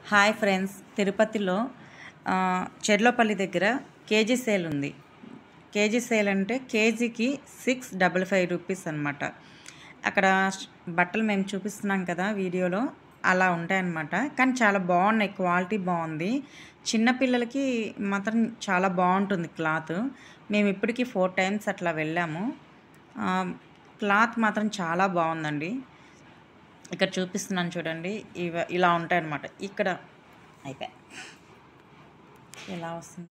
Hi friends, తిరుపతిలో చెర్లోపల్లి దగ్గర KG sale ఉంది. కేజీ సేల్ అంటే కేజీకి 655 రూపీస్ అనమాట. అక్కడ బట్టలు మేము చూపిస్తున్నాం కదా వీడియోలో, అలా ఉంటాయన్నమాట. కానీ చాలా బాగున్నాయి, క్వాలిటీ బాగుంది. చిన్నపిల్లలకి మాత్రం చాలా బాగుంటుంది క్లాత్. మేము ఇప్పటికీ 4 టైమ్స్ అట్లా వెళ్ళాము. క్లాత్ మాత్రం చాలా బాగుందండి. ఇక్కడ చూపిస్తున్నాను చూడండి, ఇలా ఉంటాయన్నమాట. ఇక్కడ అయిపోయి ఇలా వస్తుంది.